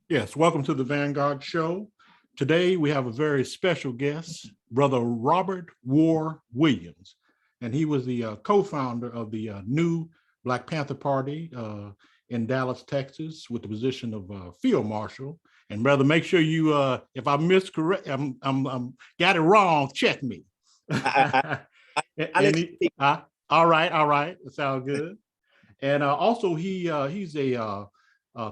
Yes, welcome to the Vanguard Show. Today we have a very special guest, Brother Robert War Williams, and he was the co-founder of the new Black Panther Party in Dallas, Texas, with the position of field marshal. And brother, make sure you, if I miscorrect, I'm got it wrong, check me. I, All right, that sounds good. And also he's a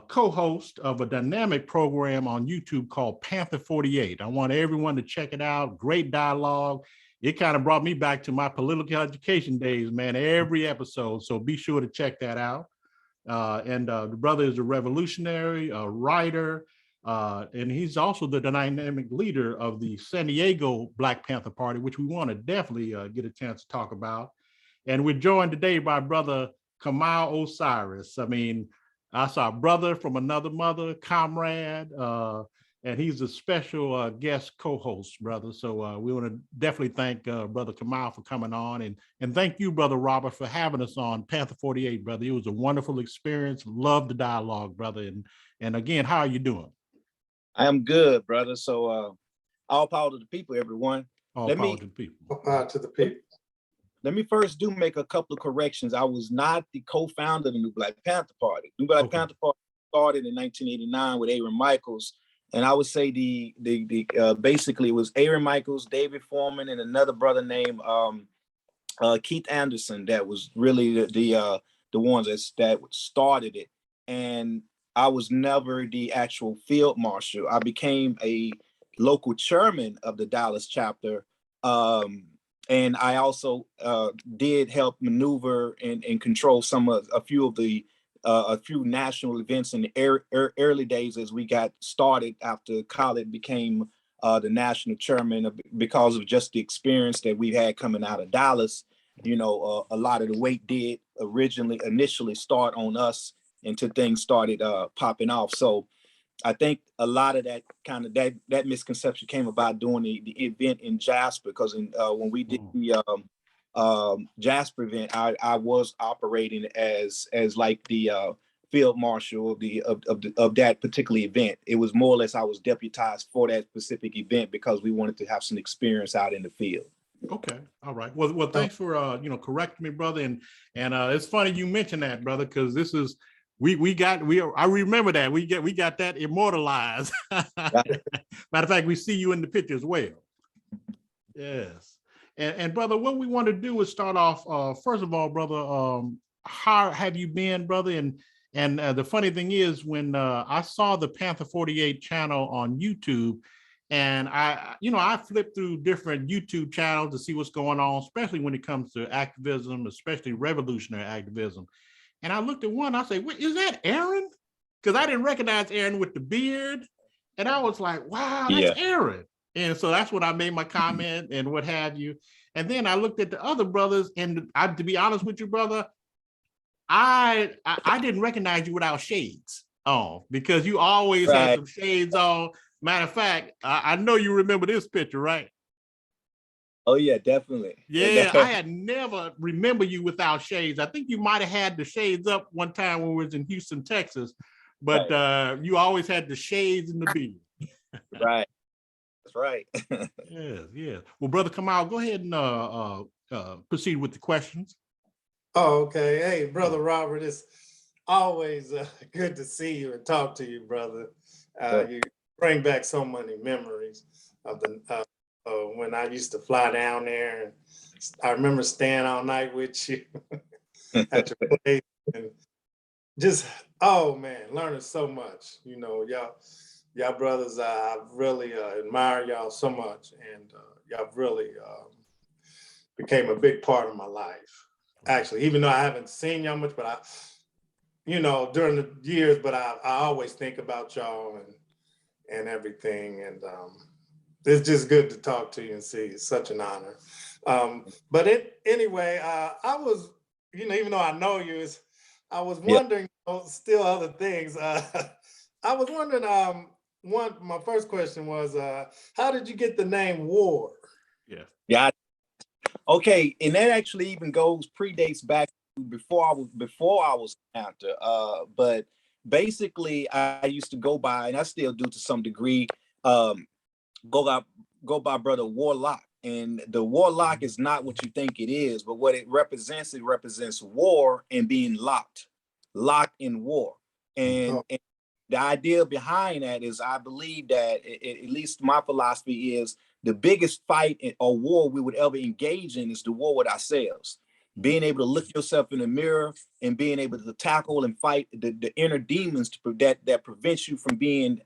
co-host of a dynamic program on YouTube called Panther 48. I want everyone to check it out. Great dialogue. It kind of brought me back to my political education days, man, every episode. So be sure to check that out. The brother is a revolutionary, a writer, and he's also the dynamic leader of the San Diego Black Panther Party, which we want to definitely get a chance to talk about. And we're joined today by Brother Kamau Osiris. I mean, I saw a brother from another mother, comrade, and he's a special guest co-host, brother. So we want to definitely thank Brother Kamau for coming on, and thank you, Brother Robert, for having us on Panther 48, brother. It was a wonderful experience. Love the dialogue, brother. And again, how are you doing? I am good, brother. So all power to the people, everyone. All power to the people. All power to the people. Let me first make a couple of corrections. I was not the co-founder of the New Black Panther Party. New Black Panther Party started in 1989 with Aaron Michaels, and I would say the basically it was Aaron Michaels, David Foreman, and another brother named Keith Anderson that was really the ones that started it. And I was never the actual field marshal. I became a local chairman of the Dallas chapter. And I also did help maneuver and control a few national events in the early days as we got started after Khalid became the national chairman because of just the experience that we had coming out of Dallas. You know, a lot of the weight did initially start on us until things started popping off. So I think a lot of that that misconception came about doing the event in Jasper, because when we did the Jasper event, I was operating as like the field marshal of that particular event. It was more or less I was deputized for that specific event because we wanted to have some experience out in the field. Okay, all right. Well, thanks for correcting me, brother. And it's funny you mentioned that, brother, because this is. I remember that we got that immortalized. Matter of fact, we see you in the picture as well. Yes. And brother, what we want to do is start off, first of all, brother, how have you been, brother? And the funny thing is, when I saw the Panther 48 channel on YouTube, and I flipped through different YouTube channels to see what's going on, especially when it comes to activism, especially revolutionary activism. And I looked at one, I said, "Wait, is that Aaron?" Because I didn't recognize Aaron with the beard. And I was like, wow, that's Aaron. And so that's what I made my comment and what have you. And then I looked at the other brothers, and to be honest with you, brother, I didn't recognize you without shades on, because you always had some shades on. Matter of fact, I know you remember this picture, right? Oh yeah, definitely. Yeah, I had never remember you without shades. I think you might have had the shades up one time when we was in Houston, Texas, but you always had the shades and the beard. Right. That's right. Yes. Well, brother Kamau, go ahead and proceed with the questions. Oh, okay. Hey, brother Robert, it's always good to see you and talk to you, brother. You bring back so many memories of the when I used to fly down there, and I remember staying all night with you at your place, and just, oh man, learning so much. You know, y'all brothers, I really admire y'all so much, and y'all really became a big part of my life. Actually, even though I haven't seen y'all much, but during the years, but I always think about y'all and everything, and it's just good to talk to you and see. It's such an honor. Anyway, I was, even though I know you, I was wondering, still other things. I was wondering, my first question was, how did you get the name War? Yeah. Okay, and that actually even predates back to before I was Panther. But basically I used to go by, and I still do to some degree, go by Brother Warlock. And the Warlock is not what you think it is, but what it represents war and being locked in war. And the idea behind that is, I believe that, at least my philosophy is, the biggest fight or war we would ever engage in is the war with ourselves. Being able to look yourself in the mirror and being able to tackle and fight the inner demons that prevents you from being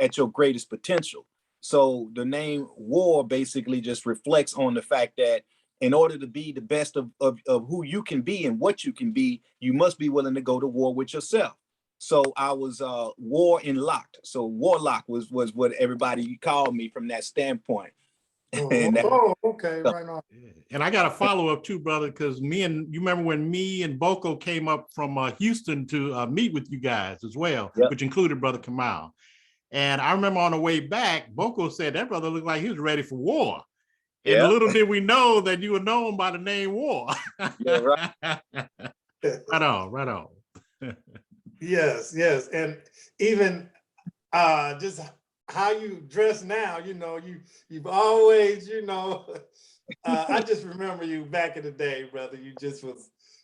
at your greatest potential. So the name war basically just reflects on the fact that in order to be the best of who you can be and what you can be, you must be willing to go to war with yourself. So I was war and locked. So Warlock was what everybody called me from that standpoint. Okay, right on. And I got a follow-up too, brother, because you remember when me and Boko came up from Houston to meet with you guys as well, which included Brother Kamau. And I remember on the way back, Boko said that brother looked like he was ready for war. And little did we know that you were known by the name War. Yeah, right. Right on. Yes. And even just how you dress now, you've always, I just remember you back in the day, brother.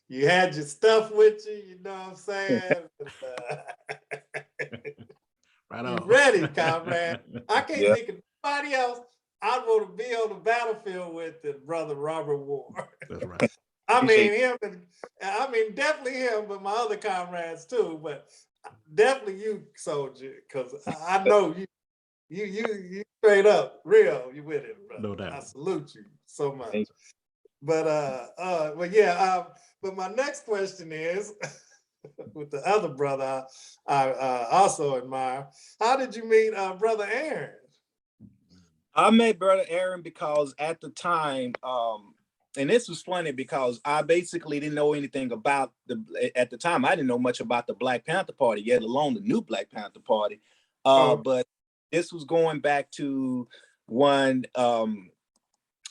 You had your stuff with you, you know what I'm saying? Right on. You ready, comrade. I can't think of nobody else I'd want to be on the battlefield with than Brother Robert Ward. That's right. Definitely him, but my other comrades too, but definitely you, soldier, because I know you straight up real, you with it, brother. No doubt. I salute you so much. Thanks. But my next question is, with the other brother I also admire, how did you meet Brother Aaron? I met Brother Aaron because at the time, and this was funny because I basically didn't know anything about at the time, I didn't know much about the Black Panther Party, yet alone the new Black Panther Party. But this was going back to when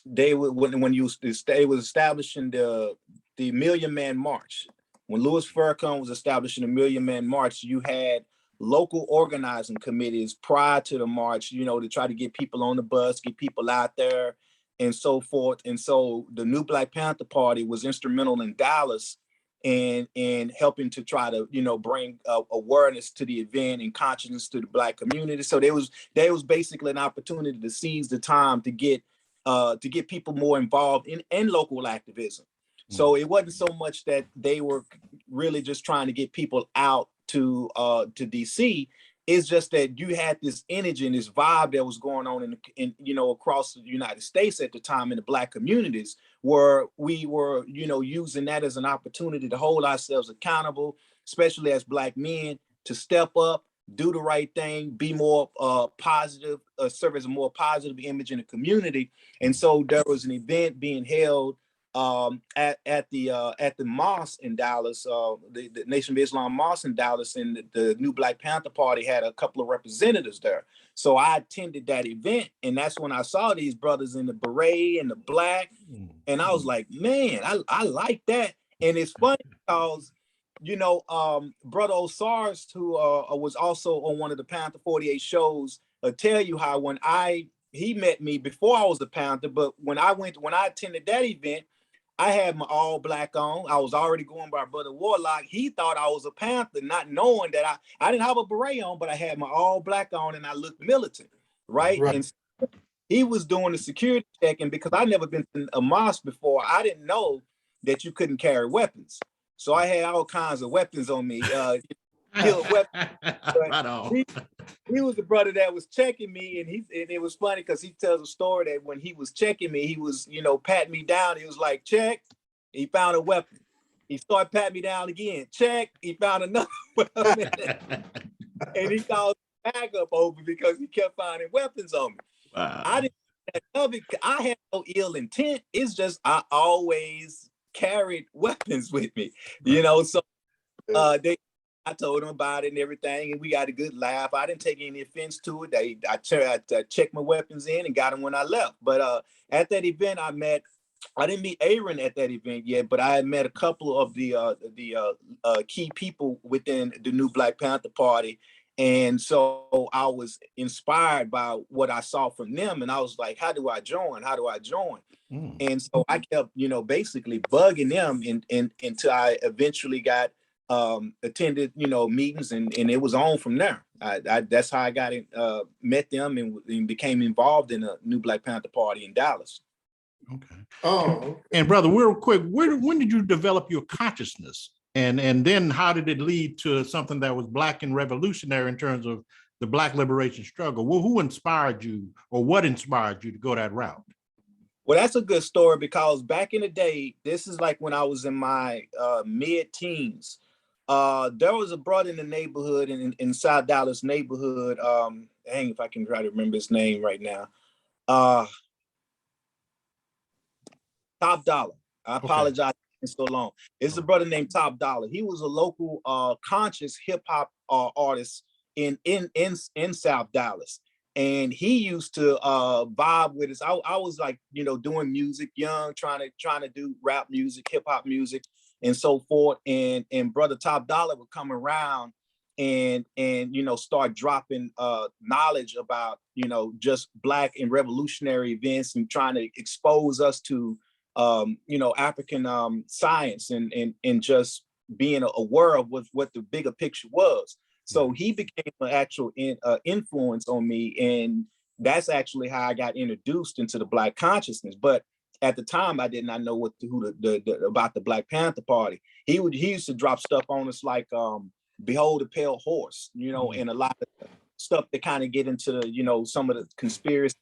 they was establishing the Million Man March. When Louis Farrakhan was establishing the Million Man March, you had local organizing committees prior to the march, to try to get people on the bus, get people out there, and so forth. And so the new Black Panther Party was instrumental in Dallas and helping to try to, bring awareness to the event and consciousness to the Black community. So there was basically an opportunity to seize the time to get people more involved in local activism. So it wasn't so much that they were really just trying to get people out to DC. It's just that you had this energy and this vibe that was going on in across the United States at the time in the Black communities, where we were using that as an opportunity to hold ourselves accountable, especially as Black men, to step up, do the right thing, be more positive, serve as a more positive image in the community. And so there was an event being held at the mosque in Dallas, the Nation of Islam mosque in Dallas, and the new Black Panther Party had a couple of representatives there. So I attended that event, and that's when I saw these brothers in the beret and the black, and I was like, man, I like that. And it's funny because Brother Osiris, who was also on one of the Panther 48 shows, tell you how when he met me before I was a Panther, but when I attended that event, I had my all black on. I was already going by Brother Warlock. He thought I was a Panther, not knowing that I didn't have a beret on, but I had my all black on and I looked militant, right? And so he was doing the security check, and because I'd never been to a mosque before, I didn't know that you couldn't carry weapons. So I had all kinds of weapons on me. Right on. He was the brother that was checking me, and it was funny because he tells a story that when he was checking me, he was, patting me down. He was like, check. He found a weapon. He started patting me down again. Check. He found another weapon. And he called the backup over because he kept finding weapons on me. Wow. I had no ill intent. It's just I always carried weapons with me, so I told them about it and everything, and we got a good laugh. I didn't take any offense to it. I checked my weapons in and got them when I left. But at that event, I met I didn't meet Aaron at that event yet, but I had met a couple of the key people within the new Black Panther Party. And so I was inspired by what I saw from them. And I was like, how do I join? How do I join? And so I kept, basically bugging them until I eventually got attended, meetings, and it was on from there. That's how I got met them and became involved in a new Black Panther Party in Dallas. Okay. Oh, and brother, real quick, when did you develop your consciousness? And then how did it lead to something that was Black and revolutionary in terms of the Black liberation struggle? Well, who inspired you, or what inspired you to go that route? Well, that's a good story, because back in the day, this is like when I was in my mid-teens. There was a brother in the neighborhood, in South Dallas neighborhood. Dang, if I can try to remember his name right now. Top Dollar. I apologize. It's so long. It's a brother named Top Dollar. He was a local conscious hip hop artist in South Dallas. And he used to vibe with us. I was like, doing music, young, trying to do rap music, hip hop music, and so forth. And brother Top Dollar would come around and start dropping knowledge about, just Black and revolutionary events, and trying to expose us to African science and just being aware of what the bigger picture was. So he became an actual influence on me, and that's actually how I got introduced into the Black consciousness. But at the time, I did not know about the Black Panther Party. He used to drop stuff on us like "Behold the Pale Horse," and a lot of stuff that kind of get into some of the conspiracy,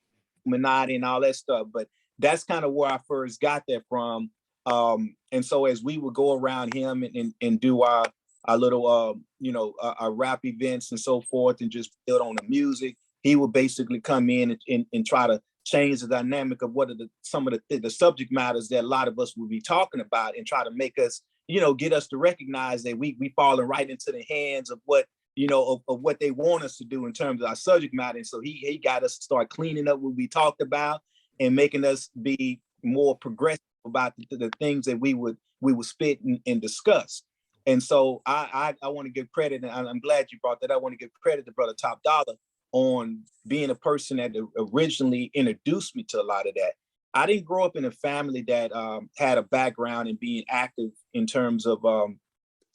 Illuminati, and all that stuff. But that's kind of where I first got that from. And so as we would go around him and do our little our rap events and so forth, and just build on the music, he would basically come in and try to change the dynamic of what are some of the subject matters that a lot of us would be talking about, and try to make us, get us to recognize that we falling right into the hands of what, of what they want us to do in terms of our subject matter. And so he got us to start cleaning up what we talked about and making us be more progressive about the things that we would spit and discuss. And so I want to give credit, and I'm glad you brought that up. I want to give credit to Brother Top Dollar on being a person that originally introduced me to a lot of that. I didn't grow up in a family that had a background in being active in terms of,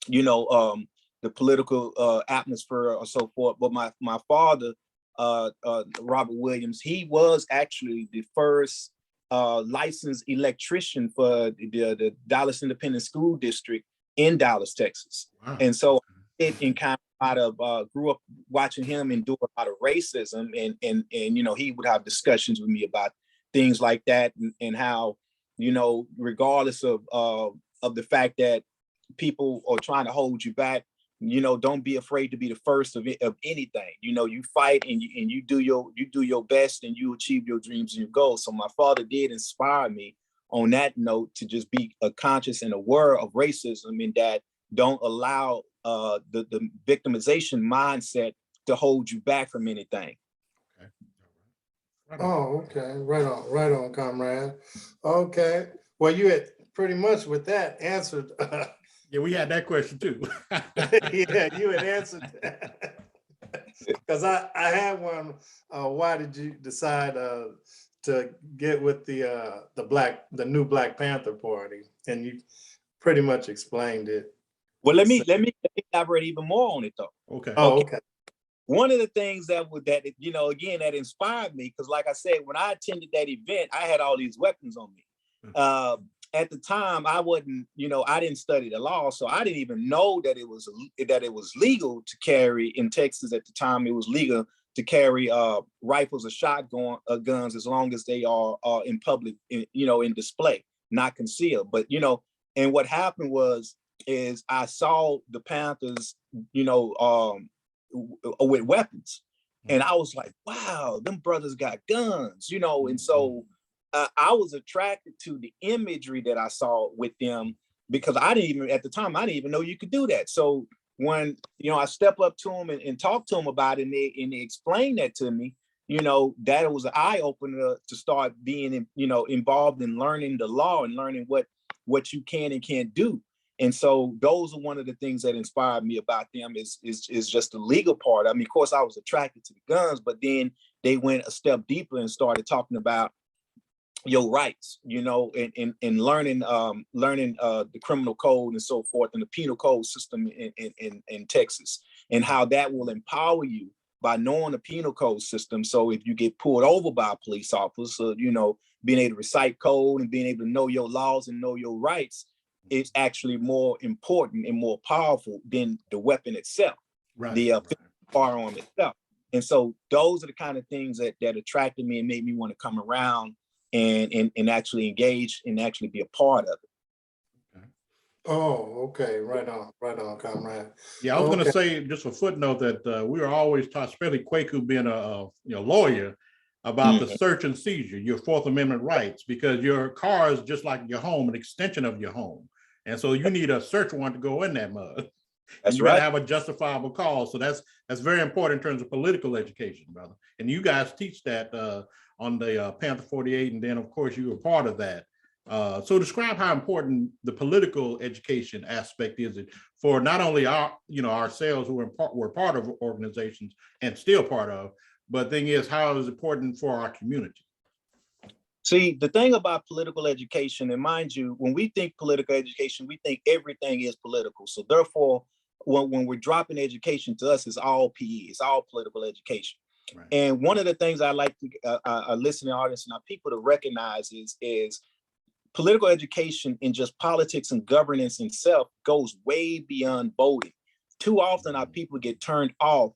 the political atmosphere or so forth. But my father, Robert Williams, he was actually the first licensed electrician for the Dallas Independent School District in Dallas, Texas. Wow. And so it kind of grew up watching him endure a lot of racism, and he would have discussions with me about things like that, and how, regardless of the fact that people are trying to hold you back, don't be afraid to be the first of anything. You fight and you do your best, and you achieve your dreams and your goals. So my father did inspire me on that note to just be conscious and aware of racism, and that don't allow the victimization mindset to hold you back from anything. Okay. Oh, okay. Right on, comrade. Okay. Well, you had pretty much with that answered. Yeah, we had that question too. Yeah, you had answered that. Because I had one. Why did you decide to get with the new Black Panther Party? And you pretty much explained it. Well, let me elaborate even more on it though. Okay. Oh, okay. One of the things that inspired me, because like I said, when I attended that event, I had all these weapons on me. At the time, I wasn't, I didn't study the law, so I didn't even know that it was legal to carry in Texas at the time. It was legal to carry rifles or shotgun guns, as long as they are in public, in display, not concealed. But and what happened is I saw the Panthers, with weapons, and I was like, wow, them brothers got guns, and so. I was attracted to the imagery that I saw with them, because at the time, I didn't even know you could do that. So when, I step up to them and talk to them about it, and they explain that to me, that was an eye opener to start being, involved in learning the law and learning what you can and can't do. And so those are one of the things that inspired me about them is just the legal part. I mean, of course, I was attracted to the guns, but then they went a step deeper and started talking about your rights, and learning the criminal code and so forth, and the penal code system in Texas, and how that will empower you by knowing the penal code system. So if you get pulled over by a police officer, being able to recite code and being able to know your laws and know your rights, it's actually more important and more powerful than the weapon itself, the firearm itself. And so those are the kind of things that attracted me and made me want to come around and actually engage and actually be a part of it. Oh, okay. Right on, comrade. Yeah, I was going to say, just a footnote, that we are always taught, especially Kwaku being a lawyer, about the search and seizure, your Fourth Amendment rights, because your car is just like your home, an extension of your home. And so you need a search warrant to go in that mud. That's you right. got to have a justifiable cause. So that's very important in terms of political education, brother. And you guys teach that on the Panther 48, and then of course you were part of that. So describe how important the political education aspect is for not only ourselves who were part of organizations and still part of, but thing is how is important for our community. See, the thing about political education, and mind you, when we think political education, we think everything is political. So therefore, when we're dropping education, to us, it's all PE, it's all political education. Right. And one of the things I like to our listening audience and our people to recognize is political education in just politics and governance itself goes way beyond voting. Too often our people get turned off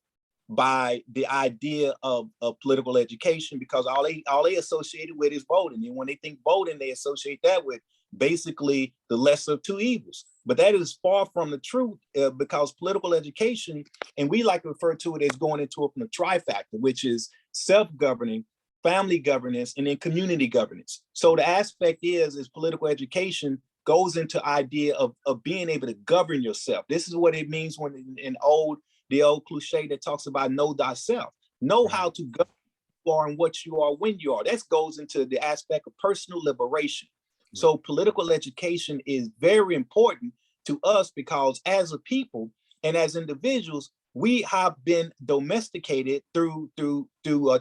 by the idea of political education because all they associated with is voting. And when they think voting, they associate that with basically the lesser of two evils. But that is far from the truth because political education, and we like to refer to it as going into it from the trifactor, which is self-governing, family governance, and then community governance. So the aspect is political education goes into idea of being able to govern yourself. This is what it means when the old cliche that talks about know thyself. Know how to govern who you are and what you are when you are. That goes into the aspect of personal liberation. So political education is very important to us because as a people and as individuals, we have been domesticated through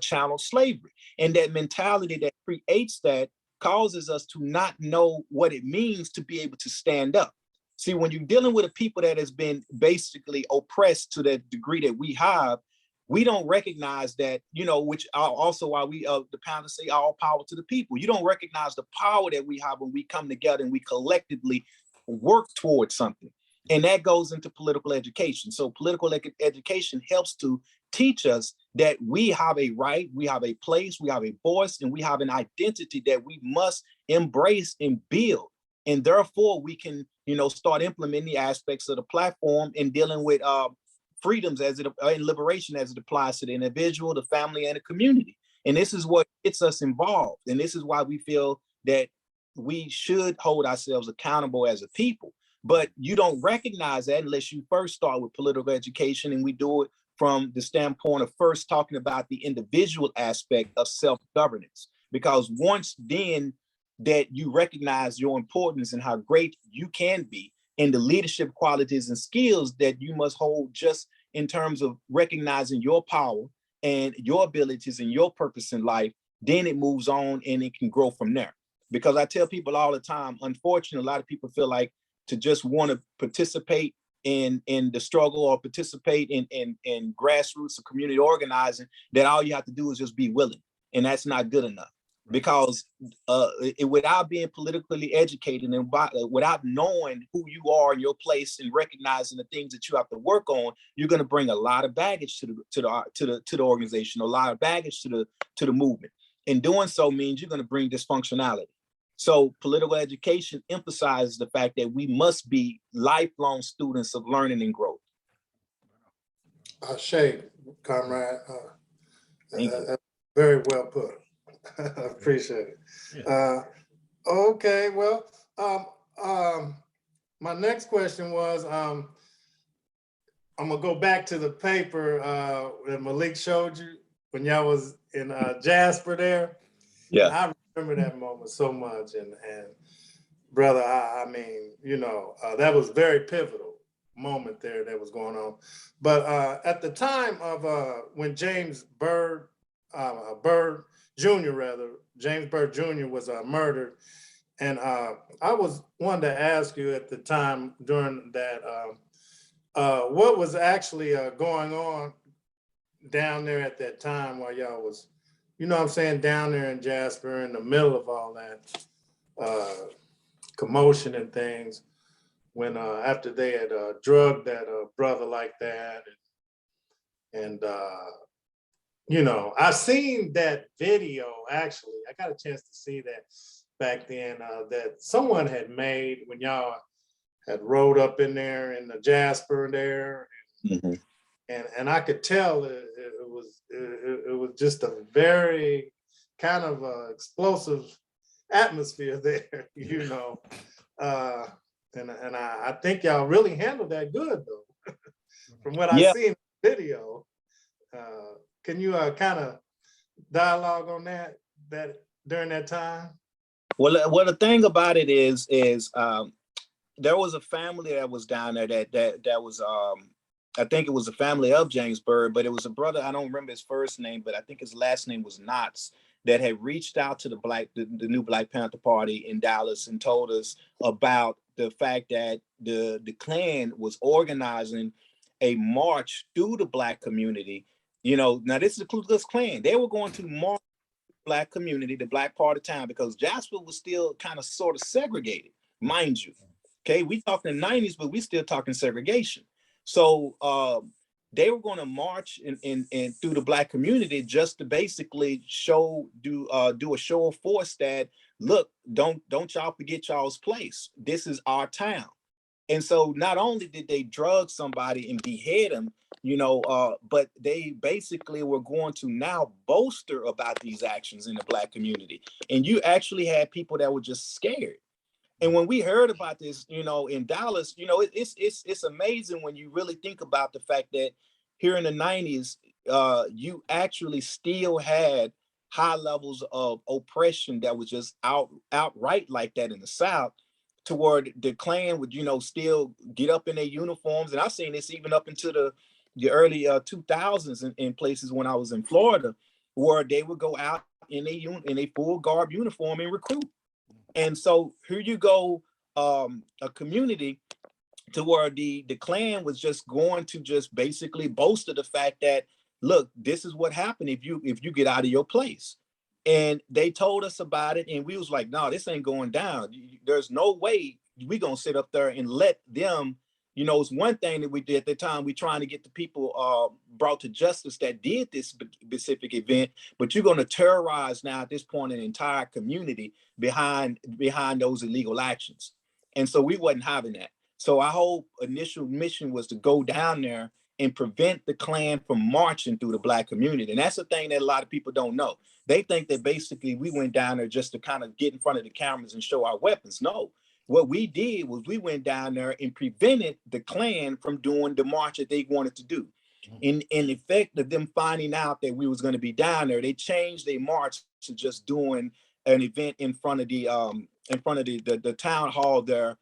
chattel slavery. And that mentality that creates that causes us to not know what it means to be able to stand up. See, when you're dealing with a people that has been basically oppressed to that degree that we have, we don't recognize that, which also why we, the Pounders say all power to the people. You don't recognize the power that we have when we come together and we collectively work towards something. And that goes into political education. So political education helps to teach us that we have a right, we have a place, we have a voice, and we have an identity that we must embrace and build. And therefore we can, start implementing the aspects of the platform and dealing with freedoms and liberation as it applies to the individual, the family, and the community. And this is what gets us involved. And this is why we feel that we should hold ourselves accountable as a people. But you don't recognize that unless you first start with political education, and we do it from the standpoint of first talking about the individual aspect of self-governance. Because once then that you recognize your importance and how great you can be and the leadership qualities and skills that you must hold just in terms of recognizing your power and your abilities and your purpose in life, then it moves on and it can grow from there. Because I tell people all the time, unfortunately, a lot of people feel like to just want to participate in the struggle or participate in grassroots or community organizing, that all you have to do is just be willing. And that's not good enough. Because without being politically educated and without knowing who you are in your place and recognizing the things that you have to work on, you're going to bring a lot of baggage to the organization, a lot of baggage to the movement. And doing so means you're going to bring dysfunctionality. So political education emphasizes the fact that we must be lifelong students of learning and growth. Shay, comrade, very well put. I appreciate it. Yeah. Okay, well, my next question was, I'm gonna go back to the paper that Malik showed you when y'all was in Jasper there. Yeah. And I remember that moment so much. And brother, I mean, you know, that was very pivotal moment there that was going on. But at the time of when James Byrd Jr. James Byrd Jr. was murdered. And I wanted to ask you at the time during that, what was actually going on down there at that time while y'all was, you know what I'm saying, down there in Jasper in the middle of all that commotion and things, when after they had drugged that brother like that. And you know, I seen that video, actually. I got a chance to see that back then, that someone had made when y'all had rode up in there in the Jasper there. Mm-hmm. And I could tell it was just a very kind of explosive atmosphere there, you know. And I think y'all really handled that good, though, from what I seen in the video. Can you kind of dialogue on that during that time? Well, the thing about it is there was a family that was down there that was I think it was a family of James Byrd, but it was a brother. I don't remember his first name, but I think his last name was Knotts, that had reached out to the new Black Panther Party in Dallas and told us about the fact that the Klan was organizing a march through the Black community. You know, now this is the Ku Klux Klan. They were going to march Black community, the Black part of town, because Jasper was still kind of sort of segregated, mind you. Okay, we talking the 90s, but we still talking segregation. So they were going to march in through the Black community just to basically do a show of force that, look, don't y'all forget y'all's place. This is our town. And so not only did they drug somebody and behead him, you know, but they basically were going to now boaster about these actions in the Black community. And you actually had people that were just scared. And when we heard about this, you know, in Dallas, you know, it's amazing when you really think about the fact that here in the 90s, you actually still had high levels of oppression that was just outright like that in the South, toward the Klan would, you know, still get up in their uniforms. And I've seen this even up into the early 2000s in places when I was in Florida, where they would go out in a full garb uniform and recruit. And so here you go, a community to where the Klan was just going to just basically boast of the fact that, look, this is what happened if you get out of your place. And they told us about it, and we was like, no, this ain't going down. There's no way we gonna sit up there and let them, you know. It's one thing that we did at the time, we trying to get the people brought to justice that did this specific event, but you're gonna terrorize now at this point an entire community behind those illegal actions. And so we wasn't having that. So our whole initial mission was to go down there and prevent the Klan from marching through the Black community. And that's the thing that a lot of people don't know. They think that basically we went down there just to kind of get in front of the cameras and show our weapons. No, what we did was we went down there and prevented the Klan from doing the march that they wanted to do. In effect of them finding out that we was going to be down there, they changed their march to just doing an event in front of the town hall there,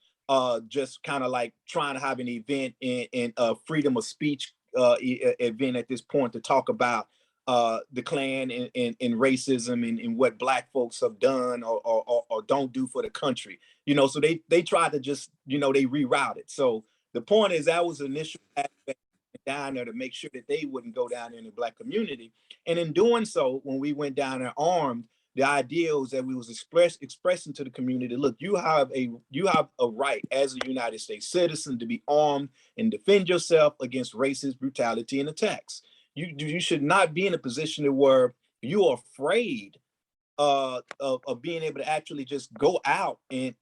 just kind of like trying to have an event in freedom of speech event at this point to talk about the Klan and racism and what Black folks have done or don't do for the country. You know, so they tried to just, you know, they rerouted. So the point is that was the initial aspect down there to make sure that they wouldn't go down in the Black community. And in doing so, when we went down there armed, the idea was that we was expressing to the community, look, you have a right as a United States citizen to be armed and defend yourself against racist brutality and attacks. You should not be in a position where you are afraid of being able to actually just go out and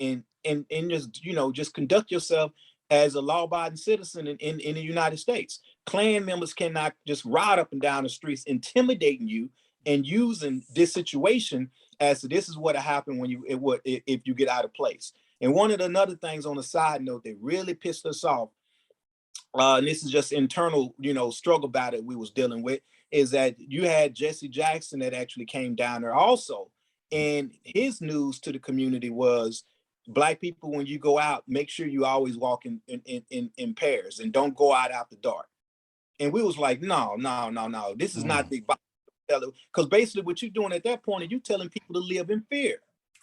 just, you know, just conduct yourself as a law-abiding citizen in the United States. Klan members cannot just ride up and down the streets intimidating you and using this situation as to this is what happened if you get out of place. And one of the other things on the side note that really pissed us off and this is just internal, struggle battle we was dealing with, is that you had Jesse Jackson that actually came down there also. And his news to the community was, Black people, when you go out, make sure you always walk in pairs and don't go out after dark. And we was like, no. This is not the, because basically what you're doing at that point is you telling people to live in fear.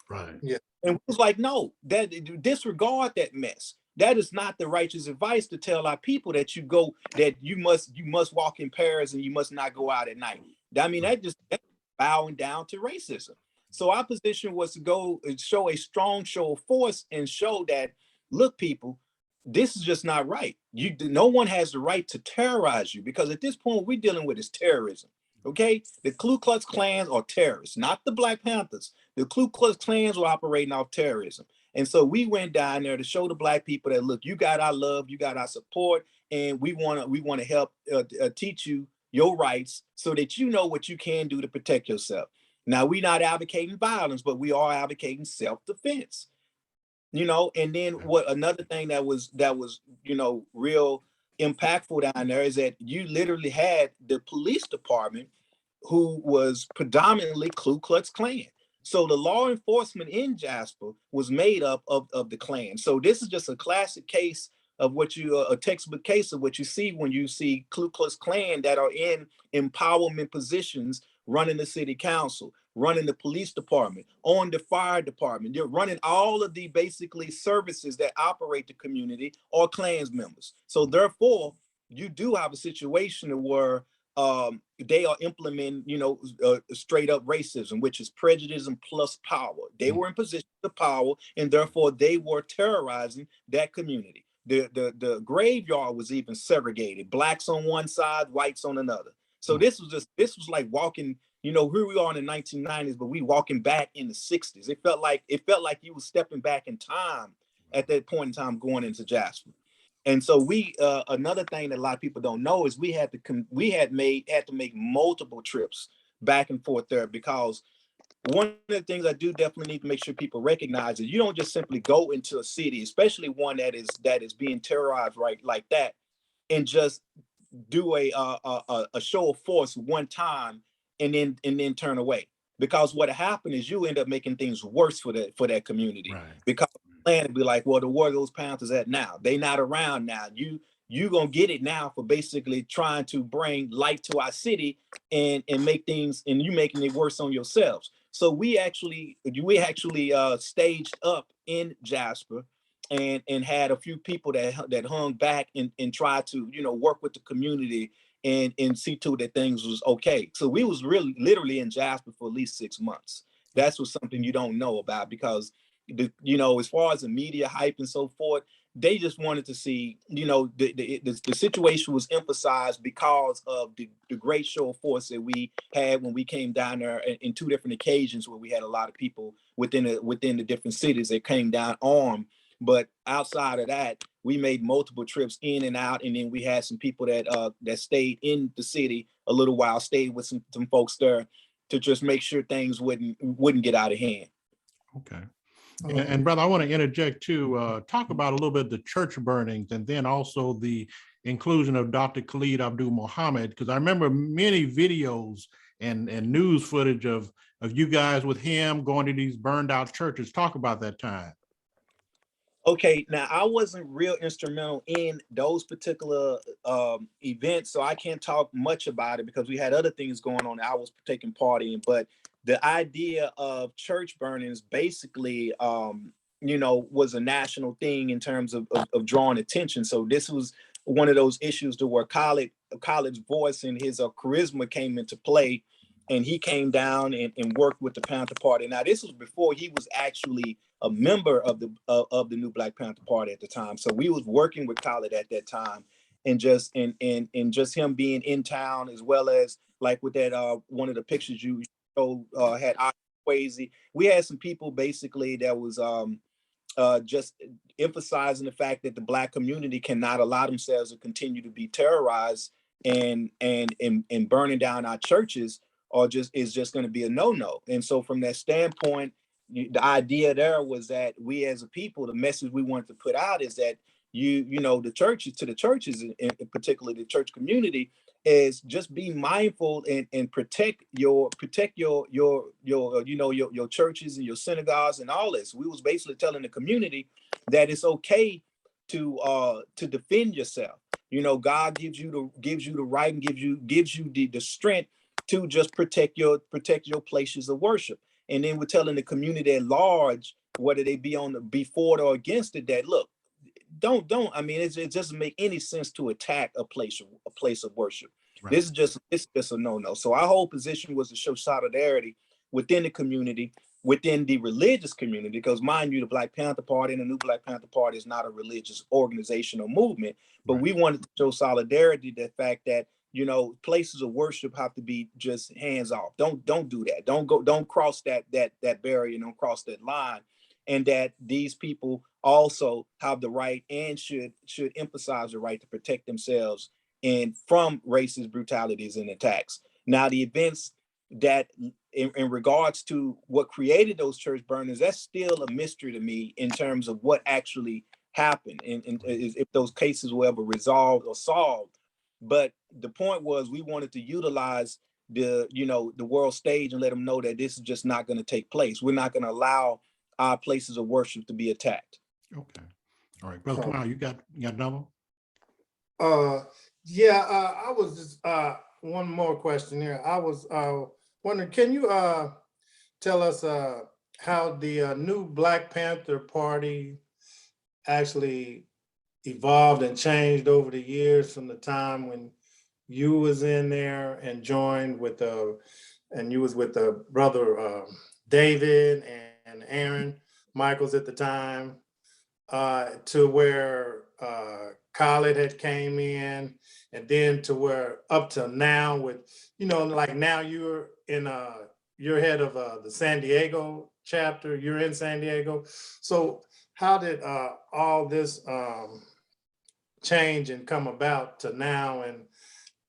Right. Yeah. And we was like, no, that disregard that mess. That is not the righteous advice to tell our people that you must walk in pairs and you must not go out at night. I mean, that's bowing down to racism. So our position was to go and show a strong show of force and show that, look, people, this is just not right. No one has the right to terrorize you, because at this point, what we're dealing with is terrorism. Okay, the Ku Klux Klans are terrorists, not the Black Panthers. The Ku Klux Klans were operating off terrorism. And so we went down there to show the Black people that, look, you got our love, you got our support, and we want to help teach you your rights so that you know what you can do to protect yourself. Now, we're not advocating violence, but we are advocating self-defense. And then what another thing that was real impactful down there is that you literally had the police department who was predominantly Ku Klux Klan. So the law enforcement in Jasper was made up of the Klan. So this is just a classic case of a textbook case of what you see when you see Ku Klux Klan that are in empowerment positions, running the city council, running the police department, on the fire department. You're running all of the basically services that operate the community, or Klans members. So therefore, you do have a situation where they are implementing, straight up racism, which is prejudice plus power. They were in position of power, and therefore they were terrorizing that community. The graveyard was even segregated: Blacks on one side, whites on another. So this was like walking, here we are in the 1990s, but we walking back in the 60s. It felt like you were stepping back in time at that point in time going into Jasper. And so we another thing that a lot of people don't know is we had to make multiple trips back and forth there, because one of the things I do definitely need to make sure people recognize is you don't just simply go into a city, especially one that is being terrorized right like that, and just do a show of force one time and then turn away. Because what happened is you end up making things worse for that community. Right. Because plan to be like, well, where those Panthers at now? They not around now. You gonna get it now for basically trying to bring light to our city and make things, and you making it worse on yourselves. So we actually staged up in Jasper and had a few people that hung back and tried to work with the community and see to that things was okay. So we was really literally in Jasper for at least 6 months. That's was something you don't know about, because as far as the media hype and so forth, they just wanted to see, the situation was emphasized because of the great show of force that we had when we came down there in 2 different occasions where we had a lot of people within the different cities that came down armed. But outside of that, we made multiple trips in and out, and then we had some people that stayed in the city a little while, stayed with some folks there to just make sure things wouldn't get out of hand. Okay. And brother, I want to interject too, talk about a little bit the church burnings, and then also the inclusion of Dr. Khalid Abdul Muhammad, because I remember many videos and news footage of you guys with him going to these burned out churches. Talk about that time. Okay, now I wasn't real instrumental in those particular events, so I can't talk much about it because we had other things going on that I was taking part in. But the idea of church burnings basically, was a national thing in terms of drawing attention. So this was one of those issues to where Khalid's voice and his charisma came into play, and he came down and worked with the Panther Party. Now, this was before he was actually a member of the new Black Panther Party at the time. So we was working with Khalid at that time, and just him being in town, as well as like with that one of the pictures you showed had Quasi. We had some people basically that was just emphasizing the fact that the Black community cannot allow themselves to continue to be terrorized and burning down our churches, or is just going to be a no-no. And so from that standpoint, the idea there was that we as a people, the message we wanted to put out is that you know, the churches, to the churches, in particular the church community, is just be mindful and protect your you know, your churches and your synagogues and all this. We was basically telling the community that it's okay to defend yourself. You know, God gives you the right and gives you the strength to just protect your places of worship. And then we're telling the community at large, whether they be for it or against it, that look, don't. I mean, it doesn't make any sense to attack a place of worship. Right. This is just a no-no. So our whole position was to show solidarity within the community, within the religious community, because mind you, the Black Panther Party and the new Black Panther Party is not a religious organization or movement, but Right. we wanted to show solidarity, the fact that, you know, places of worship have to be just hands off. Don't do that. Don't cross that barrier, don't cross that line. And that these people also have the right and should emphasize the right to protect themselves and from racist brutalities and attacks. Now, the events that in regards to what created those church burnings, that's still a mystery to me in terms of what actually happened and if those cases were ever resolved or solved. But the point was, we wanted to utilize the world stage and let them know that this is just not going to take place. We're not going to allow our places of worship to be attacked. Okay. All right, Brother Kamau, you got another? Yeah, I was just one more question here. I was wondering, can you tell us how the new Black Panther Party actually evolved and changed over the years from the time when you was in there and joined with and you was with the brother David and Aaron Michaels at the time, to where Khalid had came in, and then to where up to now with, you know, like now you're head of the San Diego chapter, you're in San Diego. So how did all this change and come about to now,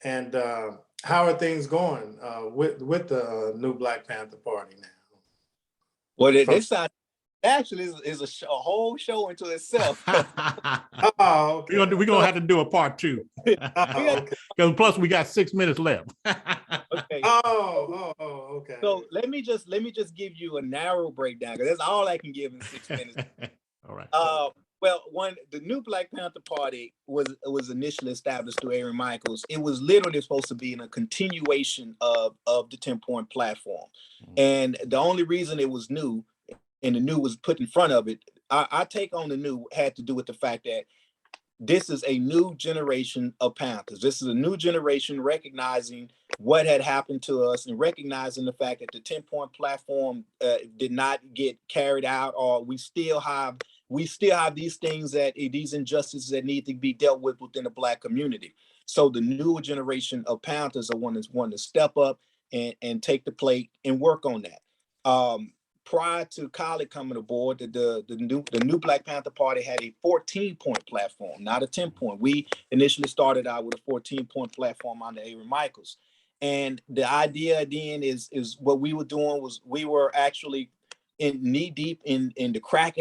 and how are things going with the new Black Panther Party now? Well, this actually is a whole show into itself. Oh, okay. We're gonna have to do a part 2. Okay. Because plus we got 6 minutes left. Okay. Okay. So let me just give you a narrow breakdown, because that's all I can give in 6 minutes. All right. Well, the new Black Panther Party was initially established through Aaron Michaels. It was literally supposed to be in a continuation of the 10-point platform. And the only reason it was new, and the new was put in front of it, our take on the new had to do with the fact that this is a new generation of Panthers. This is a new generation recognizing what had happened to us and recognizing the fact that the 10-point platform did not get carried out, or we still have these things, these injustices that need to be dealt with within the Black community. So the new generation of Panthers are wanting to step up and take the plate and work on that. Prior to Khalid coming aboard, the new Black Panther Party had a 14-point platform, not a 10-point. We initially started out with a 14-point platform under Aaron Michaels. And the idea then is what we were doing was we were actually knee deep in the crack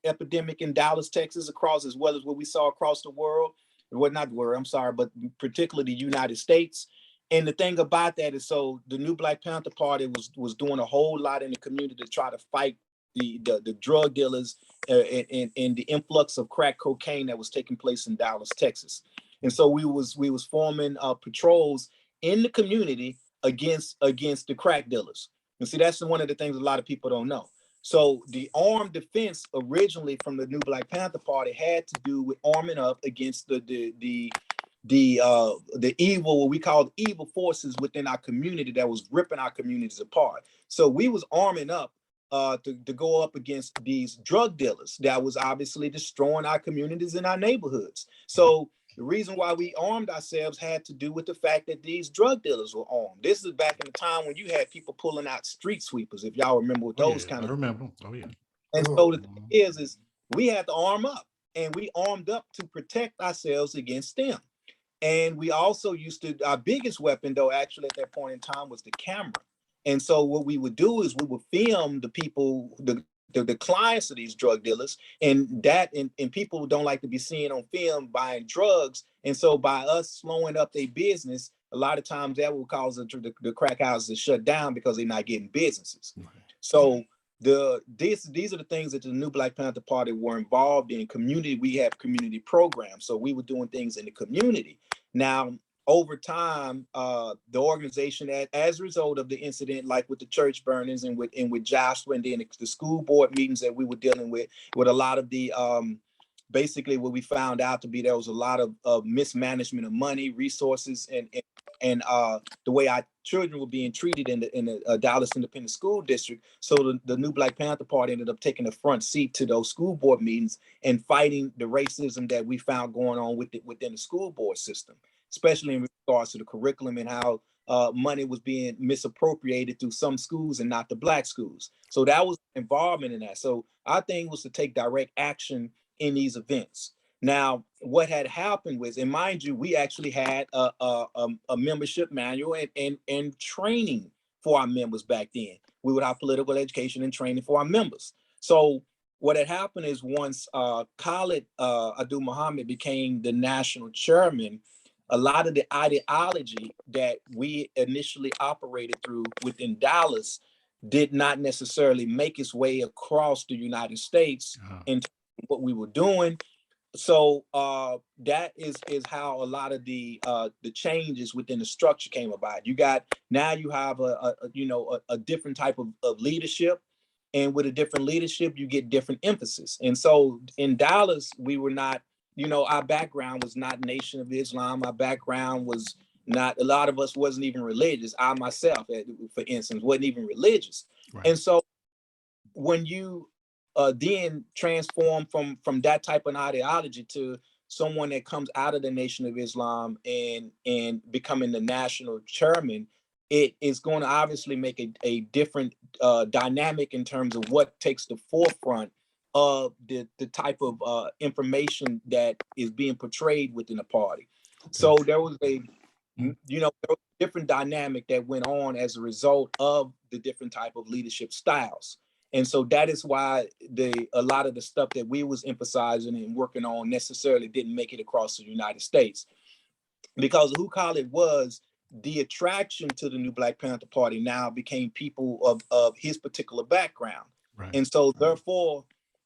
epidemic in Dallas, Texas, as well as what we saw across the world. Well, not the world, I'm sorry, but particularly the United States. And the thing about that is, so the new Black Panther Party was doing a whole lot in the community to try to fight the drug dealers and the influx of crack cocaine that was taking place in Dallas, Texas. And so we was forming patrols in the community against the crack dealers. And see, that's one of the things a lot of people don't know. So the armed defense originally from the new Black Panther Party had to do with arming up against the evil, what we call evil forces within our community that was ripping our communities apart. So we was arming up to go up against these drug dealers that was obviously destroying our communities and our neighborhoods. So the reason why we armed ourselves had to do with the fact that these drug dealers were armed. This is back in the time when you had people pulling out street sweepers, if y'all remember what those kind of. I remember. Oh yeah. And so the thing is we had to arm up, and we armed up to protect ourselves against them. And we also our biggest weapon, though, actually at that point in time was the camera. And so what we would do is we would film the people, the the clients of these drug dealers, and people don't like to be seen on film buying drugs. And so by us slowing up their business, a lot of times that will cause the crack houses to shut down because they're not getting businesses. So these are the things that the New Black Panther Party were involved in. Community, we have community programs. So we were doing things in the community. Now, over time, the organization, as a result of the incident, like with the church burnings and with Jasper, and then the school board meetings that we were dealing with a lot of the, basically what we found out to be, there was a lot of mismanagement of money, resources, and the way our children were being treated in the Dallas Independent School District. So the New Black Panther Party ended up taking a front seat to those school board meetings and fighting the racism that we found going on within the school board system, especially in regards to the curriculum and how money was being misappropriated through some schools and not the Black schools. So that was involvement in that. So our thing was to take direct action in these events. Now, what had happened was, and mind you, we actually had a membership manual and training for our members back then. We would have political education and training for our members. So what had happened is, once Khalid Abdul Muhammad became the national chairman, a lot of the ideology that we initially operated through within Dallas did not necessarily make its way across the United States into what we were doing. So that is how a lot of the changes within the structure came about. You have a different type of leadership, and with a different leadership, you get different emphasis. And so in Dallas, we were not, our background was not Nation of Islam. Our background was not, a lot of us wasn't even religious. I myself, for instance, wasn't even religious. Right. And so when you then transform from that type of ideology to someone that comes out of the Nation of Islam and becoming the national chairman, it is going to obviously make a different dynamic in terms of what takes the forefront of the type of information that is being portrayed within the party. So there was there was a different dynamic that went on as a result of the different type of leadership styles. And so that is why a lot of the stuff that we was emphasizing and working on necessarily didn't make it across the United States. Because of who Khalid was, the attraction to the New Black Panther Party now became people of his particular background. Right. And so therefore,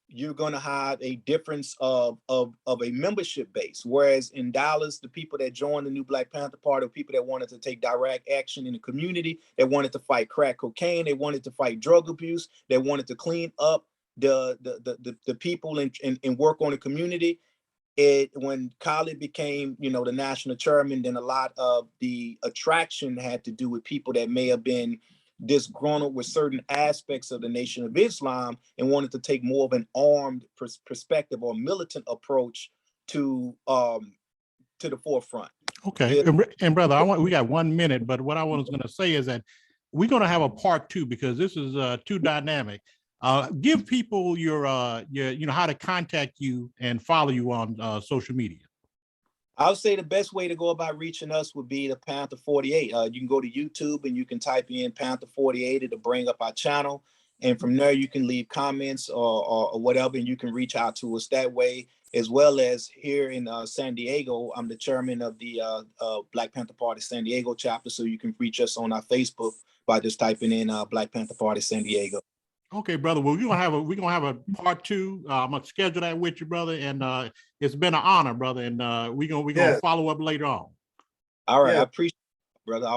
you're going to have a difference of a membership base. Whereas in Dallas, the people that joined the New Black Panther Party, people that wanted to take direct action in the community, that wanted to fight crack cocaine, they wanted to fight drug abuse, they wanted to clean up the people and work on the community. When Khalid became, the national chairman, then a lot of the attraction had to do with people that may have been disgruntled with certain aspects of the Nation of Islam and wanted to take more of an armed perspective or militant approach to the forefront. Okay, and brother, we got 1 minute, but what I was going to say is that we're going to have a part 2 because this is too dynamic. Give people your how to contact you and follow you on social media. I would say the best way to go about reaching us would be the Panther 48. You can go to YouTube and you can type in Panther 48. It'll bring up our channel. And from there, you can leave comments or whatever, and you can reach out to us that way. As well as here in San Diego, I'm the chairman of the Black Panther Party San Diego chapter. So you can reach us on our Facebook by just typing in Black Panther Party San Diego. Okay, brother. Well, we're gonna have a part 2. I'm gonna schedule that with you, brother. And it's been an honor, brother. And we're gonna follow up later on. All right, I appreciate it, brother.